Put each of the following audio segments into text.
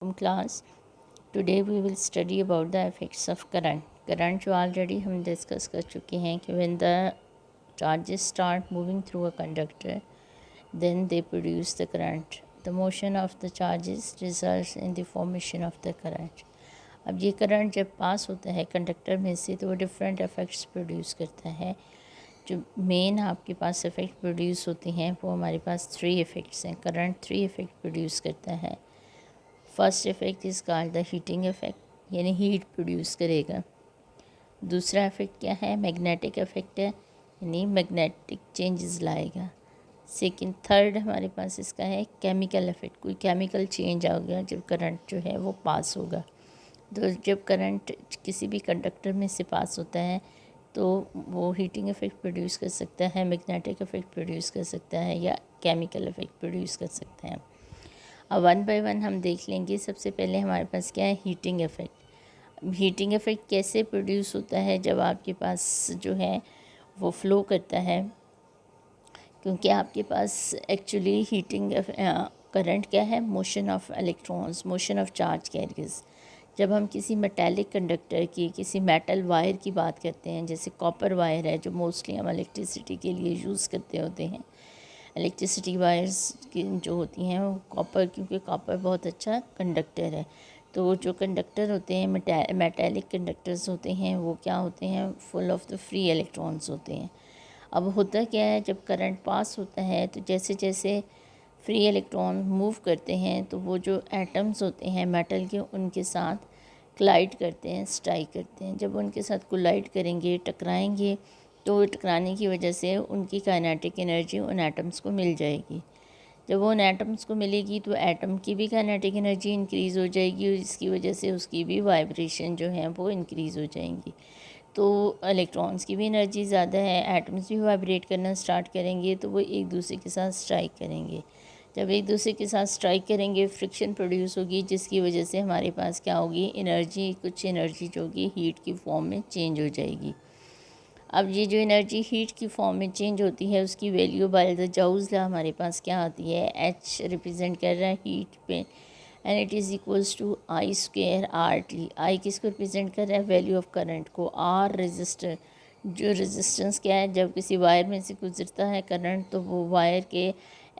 Assalamualaikum class. Today we will study about the effects of current. Current जो already हम discuss कर चुके हैं कि when the charges start moving through a conductor, then they produce the current. The motion of the charges results in the formation of the current. अब ये current जब पास होता है कंडक्टर में से तो वो डिफरेंट इफ़ेक्ट्स प्रोड्यूस करता है. जो मेन आपके पास इफ़ेक्ट प्रोड्यूस होते हैं वो हमारे पास 3 इफ़ेक्ट्स हैं. करंट 3 इफ़ेक्ट प्रोड्यूस करता है. First effect is called the heating effect, यानी हीट प्रोड्यूस करेगा. दूसरा इफ़ेक्ट क्या है? मैग्नेटिक इफ़ेक्ट है, यानी मैग्नेटिक चेंजेस लाएगा. सेकंड थर्ड हमारे पास इसका है केमिकल इफ़ेक्ट, कोई केमिकल चेंज आ गया जब करंट जो है वो पास होगा. तो जब करंट किसी भी कंडक्टर में से पास होता है तो वो हीटिंग इफ़ेक्ट प्रोड्यूस कर सकता है, मैग्नेटिक इफ़ेक्ट प्रोड्यूस कर सकता है या केमिकल इफ़ेक्ट प्रोड्यूस कर सकता है. अब वन बाय वन हम देख लेंगे. सबसे पहले हमारे पास क्या है? Heating effect. हीटिंग इफ़ेक्ट कैसे प्रोड्यूस होता है? जब आपके पास जो है वो फ़्लो करता है, क्योंकि आपके पास एक्चुअली हीटिंग करंट क्या है? Motion of electrons, motion of charge carriers. जब हम किसी मेटालिक कंडक्टर की, किसी मेटल वायर की बात करते हैं, जैसे कॉपर वायर है जो मोस्टली हम इलेक्ट्रिसिटी के लिए यूज़ करते होते हैं. इलेक्ट्रिसिटी वायर्स की जो होती हैं वो कॉपर, क्योंकि कॉपर बहुत अच्छा कंडक्टर है. तो जो कंडक्टर होते हैं मेटालिक कंडक्टर्स होते हैं वो क्या होते हैं? Full of the free electrons होते हैं. अब होता क्या है, जब करंट पास होता है तो जैसे जैसे फ्री इलेक्ट्रॉन मूव करते हैं तो वो जो एटम्स होते हैं मेटल के उनके साथ क्लाइड करते हैं, स्ट्राइक करते हैं. जब उनके साथ कोलाइड करेंगे, टकराएंगे, तो टकराने की वजह से उनकी काइनेटिक एनर्जी उन एटम्स को मिल जाएगी. जब वो उन एटम्स को मिलेगी तो एटम की भी काइनेटिक एनर्जी इंक्रीज़ हो जाएगी और जिसकी वजह से उसकी भी वाइब्रेशन जो है वो इंक्रीज़ हो जाएंगी. तो इलेक्ट्रॉन्स की भी एनर्जी ज़्यादा है, एटम्स भी वाइब्रेट करना स्टार्ट करेंगे तो वो एक दूसरे के साथ स्ट्राइक करेंगे. जब एक दूसरे के साथ स्ट्राइक करेंगे फ्रिक्शन प्रोड्यूस होगी, जिसकी वजह से हमारे पास क्या होगी? एनर्जी, कुछ एनर्जी जो होगी हीट की फॉर्म में चेंज हो जाएगी. अब ये जो एनर्जी हीट की फॉर्म में चेंज होती है उसकी वैल्यू बाय द जाउस लॉ हमारे पास क्या आती है? एच रिप्रेजेंट कर रहा है हीट पे, and it is equals to I square R T. I किसको रिप्रेजेंट कर रहा है? वैल्यू ऑफ करंट को. आर रजिस्टर, जो रेजिस्टेंस क्या है, जब किसी वायर में से गुजरता है करंट तो वो वायर के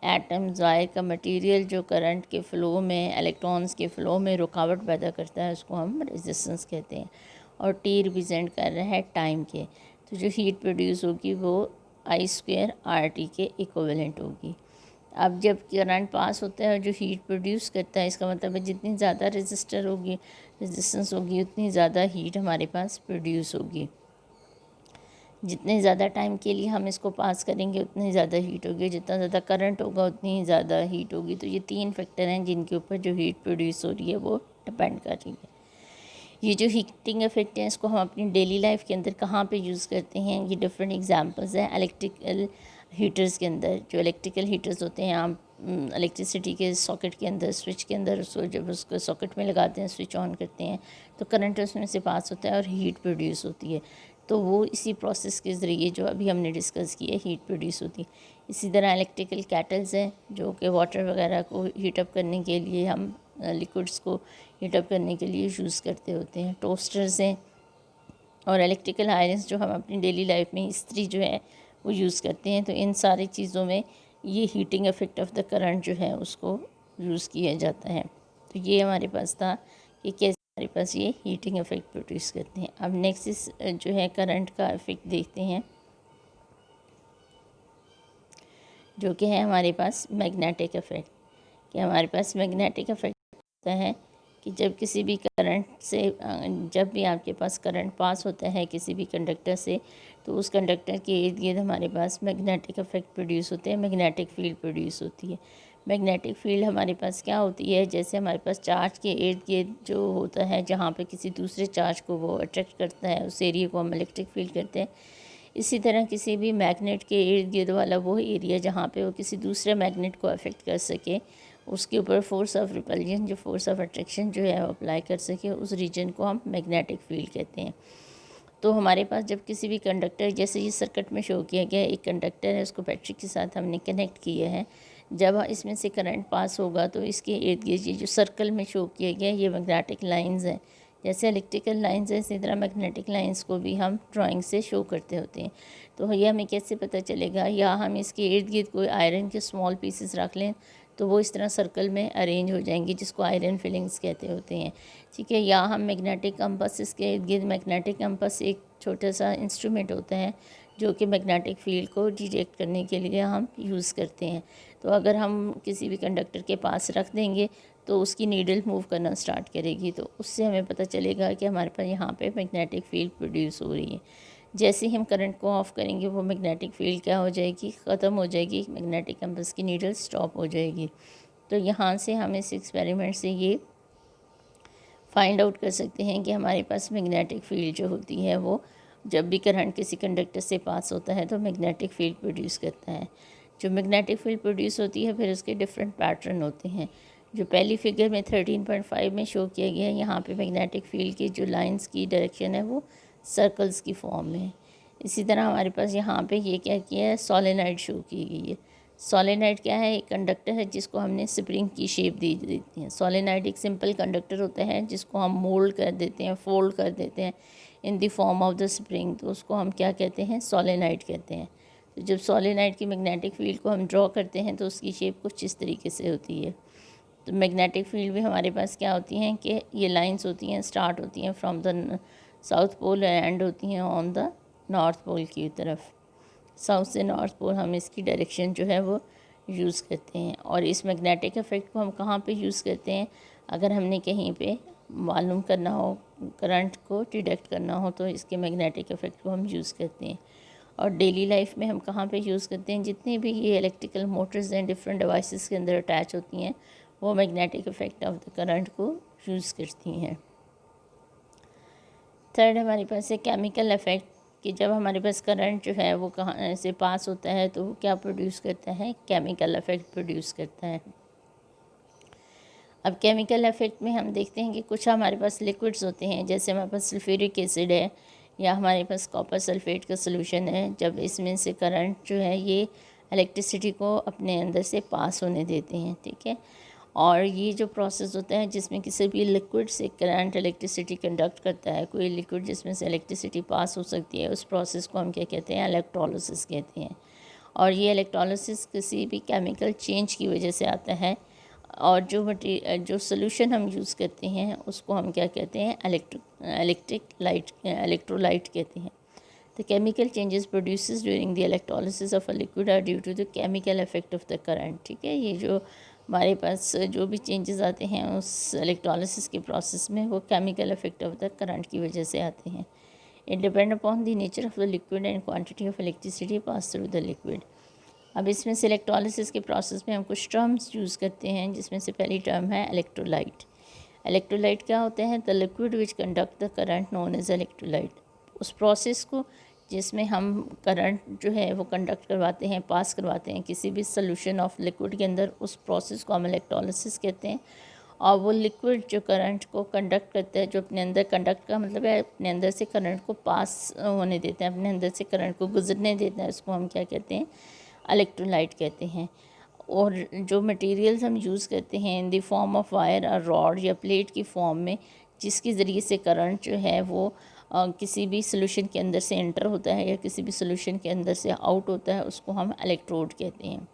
एटम्स, वायर का मटेरियल जो करंट के फ़्लो में, इलेक्ट्रॉन्स के फ़्लो में रुकावट पैदा करता है उसको हम रेजिस्टेंस कहते हैं. और टी रिप्रेजेंट कर रहा है टाइम के. तो जो हीट प्रोड्यूस होगी वो आई स्क्वेयर आर टी के इक्विवेलेंट होगी. अब जब करंट पास होता है और जो हीट प्रोड्यूस करता है, इसका मतलब है जितनी ज़्यादा रेजिस्टेंस होगी उतनी ज़्यादा हीट हमारे पास प्रोड्यूस होगी. जितने ज़्यादा टाइम के लिए हम इसको पास करेंगे उतनी ज़्यादा हीट होगी, जितना ज़्यादा करंट होगा उतनी ही ज़्यादा हीट होगी. तो ये 3 फैक्टर हैं जिनके ऊपर जो हीट प्रोड्यूस हो रही है वो डिपेंड कर रही है. ये जो हीटिंग इफेक्ट है इसको हम अपनी डेली लाइफ के अंदर कहाँ पे यूज़ करते हैं? ये डिफरेंट एग्जांपल्स हैं. इलेक्ट्रिकल हीटर्स के अंदर, जो इलेक्ट्रिकल हीटर्स होते हैं, हम इलेक्ट्रिसिटी के सॉकेट के अंदर, स्विच के अंदर उसको जब उसको सॉकेट में लगाते हैं, स्विच ऑन करते हैं तो करंट उसमें से पास होता है और हीट प्रोड्यूस होती है. तो वो इसी प्रोसेस के ज़रिए जो अभी हमने डिस्कस किया हीट प्रोड्यूस होती है. इसी तरह इलेक्ट्रिकल कैटल्स हैं जो कि वाटर वगैरह को हीटअप करने के लिए, हम लिक्विड्स को हीटअप करने के लिए यूज़ करते होते हैं. टोस्टर्स हैं और इलेक्ट्रिकल आयरन्स जो हम अपनी डेली लाइफ में इस्त्री जो है वो यूज़ करते हैं. तो इन सारी चीज़ों में ये heating effect of the current जो है उसको यूज़ किया जाता है. तो ये हमारे पास था कि कैसे हमारे पास ये हीटिंग इफ़ेक्ट प्रोड्यूस करते हैं. अब नेक्स्ट जो है करंट का इफ़ेक्ट देखते हैं, जो कि है हमारे पास मैग्नेटिक इफ़ेक्ट. कि हमारे पास मैग्नेटिक इफ़ेक्ट होता है कि जब किसी भी करंट से, जब भी आपके पास करंट पास होता है किसी भी कंडक्टर से, तो उस कंडक्टर के इर्द गिर्द हमारे पास मैग्नेटिक इफ़ेक्ट प्रोड्यूस होते हैं, मैग्नेटिक फील्ड प्रोड्यूस होती है. मैग्नेटिक फील्ड हमारे पास क्या होती है? जैसे हमारे पास चार्ज के इर्द गिर्द जो होता है, जहाँ पे किसी दूसरे चार्ज को वो अट्रैक्ट करता है, उस एरिया को हम इलेक्ट्रिक फील्ड कहते हैं. इसी तरह किसी भी मैग्नेट के इर्द गिर्द वाला वो एरिया जहाँ पे वो किसी दूसरे मैग्नेट को अफेक्ट कर सके, उसके ऊपर फोर्स ऑफ रिपल्जन, जो फोर्स ऑफ अट्रैक्शन जो है वो अप्लाई कर सके, उस रीजन को हम मैग्नेटिक फील्ड कहते हैं. तो हमारे पास जब किसी भी कंडक्टर, जैसे ये सर्किट में शो किया गया, एक कंडक्टर है उसको बैटरी के साथ हमने कनेक्ट किया है. जब इसमें से करंट पास होगा तो इसके इर्द गिर्द ये जो सर्कल में शो किया गया ये मैग्नेटिक लाइंस हैं। जैसे इलेक्ट्रिकल लाइंस है इसी तरह मैग्नेटिक लाइंस को भी हम ड्राइंग से शो करते होते हैं। तो ये हमें कैसे पता चलेगा, या हम इसके इर्द गिर्द कोई आयरन के स्मॉल पीसेस रख लें तो वो इस तरह सर्कल में अरेंज हो जाएंगे, जिसको आयरन फिलिंग्स कहते होते हैं। ठीक है, या हम मैग्नेटिक कंपास, इसके इर्द गिर्द मैग्नेटिक कंपास एक छोटा सा इंस्ट्रूमेंट होता है जो कि मैग्नेटिक फील्ड को डिटेक्ट करने के लिए हम यूज़ करते हैं। तो अगर हम किसी भी कंडक्टर के पास रख देंगे तो उसकी नीडल मूव करना स्टार्ट करेगी, तो उससे हमें पता चलेगा कि हमारे पास यहाँ पे मैग्नेटिक फील्ड प्रोड्यूस हो रही है। जैसे ही हम करंट को ऑफ़ करेंगे वो मैग्नेटिक फील्ड क्या हो जाएगी, ख़त्म हो जाएगी, मैग्नेटिक कंपास की नीडल स्टॉप हो जाएगी। तो यहाँ से हम इस एक्सपेरिमेंट से ये फाइंड आउट कर सकते हैं कि हमारे पास मैग्नेटिक फील्ड जो होती है वो जब भी करंट किसी कंडक्टर से पास होता है तो मैग्नेटिक फील्ड प्रोड्यूस करता है। जो मैग्नेटिक फील्ड प्रोड्यूस होती है फिर उसके डिफरेंट पैटर्न होते हैं। जो पहली फिगर में 13.5 में शो किया गया है, यहाँ पे मैग्नेटिक फील्ड की जो लाइंस की डायरेक्शन है वो सर्कल्स की फॉर्म में है। इसी तरह हमारे पास यहाँ पे ये क्या किया है, सोलेनॉइड शो की गई है। सोलेनॉइड क्या है, एक कंडक्टर है जिसको हमने स्प्रिंग की शेप दे देती है। सोलेनॉइड एक सिंपल कंडक्टर होता है जिसको हम मोल्ड कर देते हैं, फोल्ड कर देते हैं in the form of the spring, तो उसको हम क्या कहते हैं, सोलेनॉइड कहते हैं। तो जब सोलेनॉइड की मैग्नेटिक फील्ड को हम ड्रॉ करते हैं तो उसकी शेप कुछ इस तरीके से होती है। तो मैग्नेटिक फील्ड भी हमारे पास क्या होती हैं कि ये लाइंस होती हैं, स्टार्ट होती हैं from the south pole end होती हैं ऑन द नॉर्थ पोल की तरफ। साउथ से नॉर्थ पोल हम इसकी डायरेक्शन जो है वो यूज़ करते हैं। और इस मैग्नेटिक इफ़ेक्ट को हम कहाँ पे यूज़ करते हैं, अगर हमने कहीं पे मालूम करना हो, करंट को डिटेक्ट करना हो तो इसके मैग्नेटिक इफ़ेक्ट को हम यूज़ करते हैं। और डेली लाइफ में हम कहाँ पे यूज़ करते हैं, जितने भी ये इलेक्ट्रिकल मोटर्स हैं डिफरेंट डिवाइसेस के अंदर अटैच होती हैं वो magnetic effect of the current को यूज़ करती हैं। थर्ड हमारे पास है केमिकल इफ़ेक्ट, कि जब हमारे पास करंट जो है वो कहाँ से पास होता है तो वो क्या प्रोड्यूस करता है, केमिकल इफ़ेक्ट प्रोड्यूस करता है। अब केमिकल इफ़ेक्ट में हम देखते हैं कि कुछ हमारे पास लिक्विड्स होते हैं, जैसे हमारे पास सल्फ्यूरिक एसिड है या हमारे पास कॉपर सल्फेट का सोल्यूशन है। जब इसमें से करंट जो है ये इलेक्ट्रिसिटी को अपने अंदर से पास होने देते हैं, ठीक है। और ये जो प्रोसेस होता है जिसमें किसी भी लिक्विड से करंट इलेक्ट्रिसिटी कंडक्ट करता है, कोई लिक्विड जिसमें से इलेक्ट्रिसिटी पास हो सकती है, उस प्रोसेस को हम क्या कहते हैं, इलेक्ट्रोलिसिस कहते हैं। और ये इलेक्ट्रोलिसिस किसी भी केमिकल चेंज की वजह से आता है। और जो सोल्यूशन हम यूज़ करते हैं उसको हम क्या कहते हैं, इलेक्ट्रोलाइट कहते हैं। The chemical changes produced during the electrolysis of a liquid are due to the chemical effect of the current। ठीक है, ये जो हमारे पास जो भी चेंजेस आते हैं उस इलेक्ट्रोलिसिस के प्रोसेस में वो chemical effect of the current की वजह से आते हैं। It depend upon the nature of the liquid and quantity of electricity pass through the liquid. अब इसमें से इलेक्ट्रोलिसिस के प्रोसेस में हम कुछ टर्म्स यूज़ करते हैं, जिसमें से पहली टर्म है इलेक्ट्रोलाइट। इलेक्ट्रोलाइट क्या होते हैं, the liquid which conduct the current known as electrolyte. उस प्रोसेस को जिसमें हम करंट जो है वो कंडक्ट करवाते हैं, पास करवाते हैं किसी भी सोल्यूशन ऑफ लिक्विड के अंदर, उस प्रोसेस को हम इलेक्ट्रोलिसिस कहते हैं। और वो लिक्विड जो करंट को कंडक्ट करता है, जो अपने अंदर, कंडक्ट का मतलब है अपने अंदर से करंट को पास होने देते हैं, अपने अंदर से करंट को गुजरने देते हैं, उसको हम क्या कहते हैं, इलेक्ट्रोलाइट कहते हैं। और जो मटेरियल्स हम यूज़ करते हैं in the form of wire और रॉड या प्लेट की फॉर्म में, जिसके ज़रिए से करंट जो है वो किसी भी सोल्यूशन के अंदर से एंटर होता है या किसी भी सोल्यूशन के अंदर से आउट होता है, उसको हम इलेक्ट्रोड कहते हैं।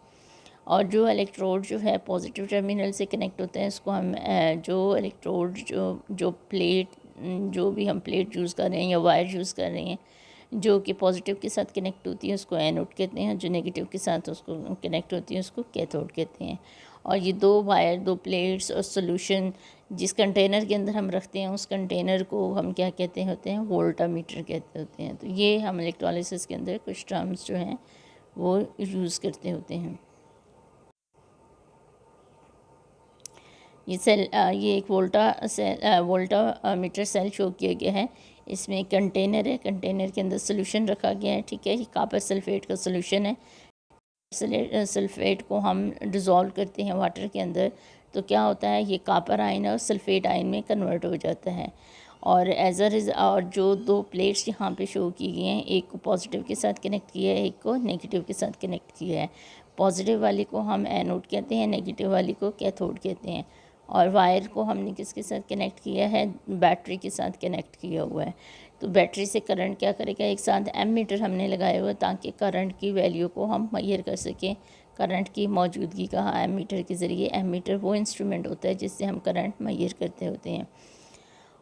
और जो इलेक्ट्रोड जो है पॉजिटिव टर्मिनल से कनेक्ट होते हैं, उसको हम जो इलेक्ट्रोड जो प्लेट, जो भी हम प्लेट यूज़ कर रहे हैं या वायर यूज़ कर रहे हैं जो कि पॉजिटिव के साथ कनेक्ट होती है उसको एनोड कहते हैं, जो नेगेटिव के साथ उसको कनेक्ट होती है उसको कैथोड कहते हैं। और ये दो वायर, दो प्लेट्स और सोल्यूशन जिस कंटेनर के अंदर हम रखते हैं उस कंटेनर को हम क्या कहते होते हैं, वोल्टामीटर कहते होते हैं। तो ये हम इलेक्ट्रोलिसिस के अंदर कुछ टर्म्स जो हैं वो यूज़ करते होते हैं। ये एक वोल्टा मीटर सेल शो किया गया है। इसमें एक कंटेनर है, कंटेनर के अंदर सोल्यूशन रखा गया है, ठीक है। ये कॉपर सल्फेट का सोल्यूशन है। सल्फेट को हम डिज़ोल्व करते हैं वाटर के अंदर तो क्या होता है, ये कॉपर आयन और सल्फेट आयन में कन्वर्ट हो जाता है। और और जो दो प्लेट्स यहाँ पे शो की गई हैं, एक को पॉजिटिव के साथ कनेक्ट किया है, एक को नेगेटिव के साथ कनेक्ट किया है। पॉजिटिव वाली को हम एनोड कहते हैं, नेगेटिव वाली को कैथोड कहते हैं। और वायर को हमने किसके साथ कनेक्ट किया है, बैटरी के साथ कनेक्ट किया हुआ है। तो बैटरी से करंट क्या करेगा, एक साथ एमीटर हमने लगाया हुआ है ताकि करंट की वैल्यू को हम मेजर कर सकें, करंट की मौजूदगी का एमीटर के ज़रिए। एमीटर वो इंस्ट्रूमेंट होता है जिससे हम करंट मेजर करते होते हैं।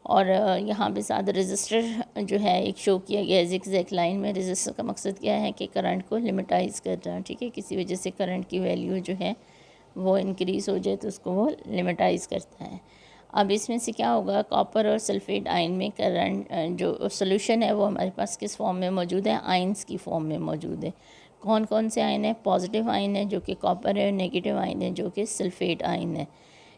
और यहाँ पे साथ रजिस्टर जो है एक शो किया गया है ज़िगज़ैग लाइन में। रजिस्टर का मकसद क्या है कि करंट को लिमिटाइज़ करना, ठीक है। किसी वजह से करंट की वैल्यू जो है वो इंक्रीज़ हो जाए तो उसको वो लिमिटाइज़ करता है। अब इसमें से क्या होगा, कॉपर और सल्फेट आयन में करंट जो सोल्यूशन है वो हमारे पास किस फॉर्म में मौजूद है, आयन्स की फॉर्म में मौजूद है। कौन कौन से आयन है, पॉजिटिव आयन है जो कि कॉपर है, और नेगेटिव आयन है जो कि सल्फेट आयन है।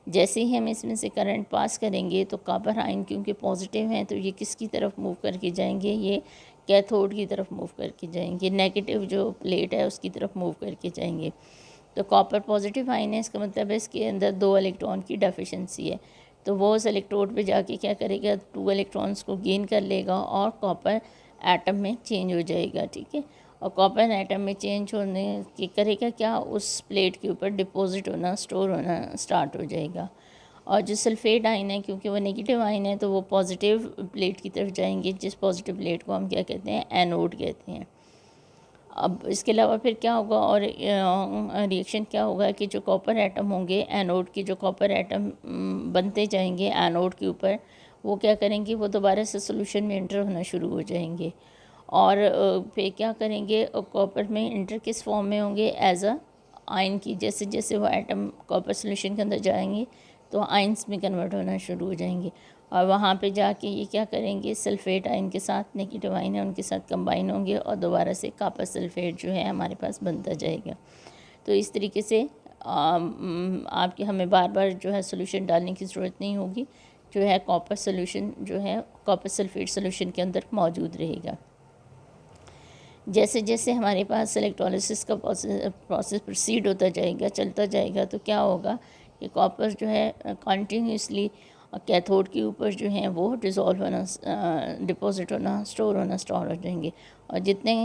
जैसे ही हम इसमें से करंट पास करेंगे तो कॉपर आयन क्योंकि पॉजिटिव हैं तो ये किसकी तरफ मूव करके जाएंगे, ये कैथोड की तरफ मूव करके जाएंगे। नेगेटिव जो प्लेट है उसकी तरफ मूव करके जाएंगे। तो कॉपर पॉजिटिव आयन है, इसका मतलब है इसके अंदर 2 इलेक्ट्रॉन की डेफिशिएंसी है। तो वो उस इलेक्ट्रोड पे जाके क्या करेगा, 2 इलेक्ट्रॉन्स को गेन कर लेगा और कॉपर एटम में चेंज हो जाएगा, ठीक है। और कॉपर एटम में चेंज होने की करेगा क्या, उस प्लेट के ऊपर डिपॉजिट होना, स्टोर होना स्टार्ट हो जाएगा। और जो सल्फेट आयन है क्योंकि वो नेगेटिव आयन है तो वो पॉजिटिव प्लेट की तरफ जाएंगे, जिस पॉजिटिव प्लेट को हम क्या कहते हैं, एनोड कहते हैं। अब इसके अलावा फिर क्या होगा, और रिएक्शन क्या होगा कि जो कॉपर एटम होंगे, एनोड की जो कॉपर एटम बनते जाएंगे एनोड के ऊपर, वो क्या करेंगे, वो दोबारा से सोल्यूशन में इंटर होना शुरू हो जाएंगे। और फिर क्या करेंगे, कॉपर में इंटर किस फॉर्म में होंगे, एज अ आयन की। जैसे जैसे वो एटम कॉपर सोल्यूशन के अंदर जाएंगे तो आयन्स में कन्वर्ट होना शुरू हो जाएंगे। और वहाँ पे जाके ये क्या करेंगे, सल्फेट आयन के साथ, नेगेटिव आयन है उनके साथ कंबाइन होंगे और दोबारा से कॉपर सल्फेट जो है हमारे पास बनता जाएगा। तो इस तरीके से आपके हमें बार बार जो है सोल्यूशन डालने की ज़रूरत नहीं होगी, जो है कॉपर सोल्यूशन जो है कॉपर सल्फेट सोल्यूशन के अंदर मौजूद रहेगा। जैसे जैसे हमारे पास इलेक्ट्रोलिसिस का प्रोसेस प्रोसीड होता जाएगा, चलता जाएगा, तो क्या होगा कि कॉपर जो है कॉन्टीन्यूसली कैथोड के ऊपर जो है वो डिज़ोल्व होना, डिपॉजिट होना, स्टोर हो जाएंगे। और जितने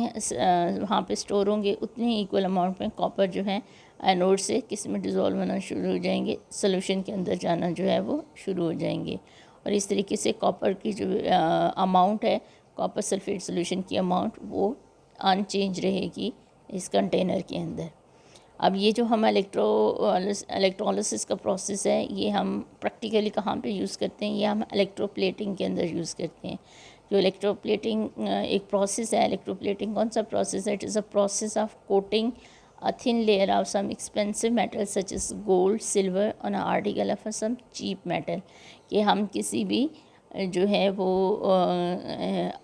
वहाँ पे स्टोर होंगे उतने ही इक्वल अमाउंट में कॉपर जो है एनोड से किस में डिज़ोल्व होना शुरू हो जाएंगे, सोल्यूशन के अंदर जाना जो है वो शुरू हो जाएंगे। और इस तरीके से कॉपर की जो अमाउंट है, कॉपर सल्फेट सोल्यूशन की अमाउंट वो अनचेंज रहेगी इस कंटेनर के अंदर। अब ये जो हम इलेक्ट्रोलिसिस का प्रोसेस है, ये हम प्रैक्टिकली कहाँ पे यूज़ करते हैं, ये हम इलेक्ट्रोप्लेटिंग के अंदर यूज़ करते हैं। जो इलेक्ट्रोप्लेटिंग एक प्रोसेस है, इलेक्ट्रोप्लेटिंग कौन सा प्रोसेस है, it is a process of coating a thin layer of some expensive metal such as gold, silver on an article of some cheap metal। कि हम किसी भी जो है वो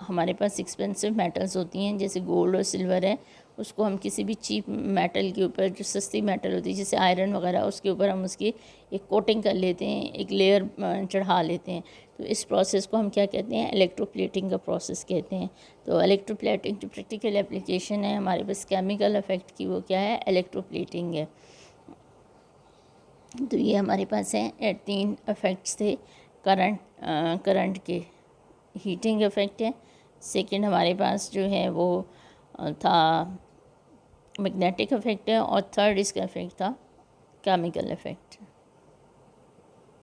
हमारे पास एक्सपेंसिव मेटल्स होती हैं जैसे गोल्ड और सिल्वर है, उसको हम किसी भी चीप मेटल के ऊपर, जो सस्ती मेटल होती है जैसे आयरन वगैरह, उसके ऊपर हम उसकी एक कोटिंग कर लेते हैं, एक लेयर चढ़ा लेते हैं। तो इस प्रोसेस को हम क्या कहते हैं, इलेक्ट्रोप्लेटिंग का प्रोसेस कहते हैं। तो इलेक्ट्रोप्लेटिंग जो प्रैक्टिकल एप्लीकेशन है हमारे पास केमिकल इफेक्ट की, वो क्या है, इलेक्ट्रोप्लेटिंग है। तो ये हमारे पास है 3 इफ़ेक्ट्स थे करंट के। हीटिंग इफ़ेक्ट है, सेकंड हमारे पास जो है वो था मैग्नेटिक इफ़ेक्ट है, और थर्ड इसका इफ़ेक्ट था केमिकल इफ़ेक्ट।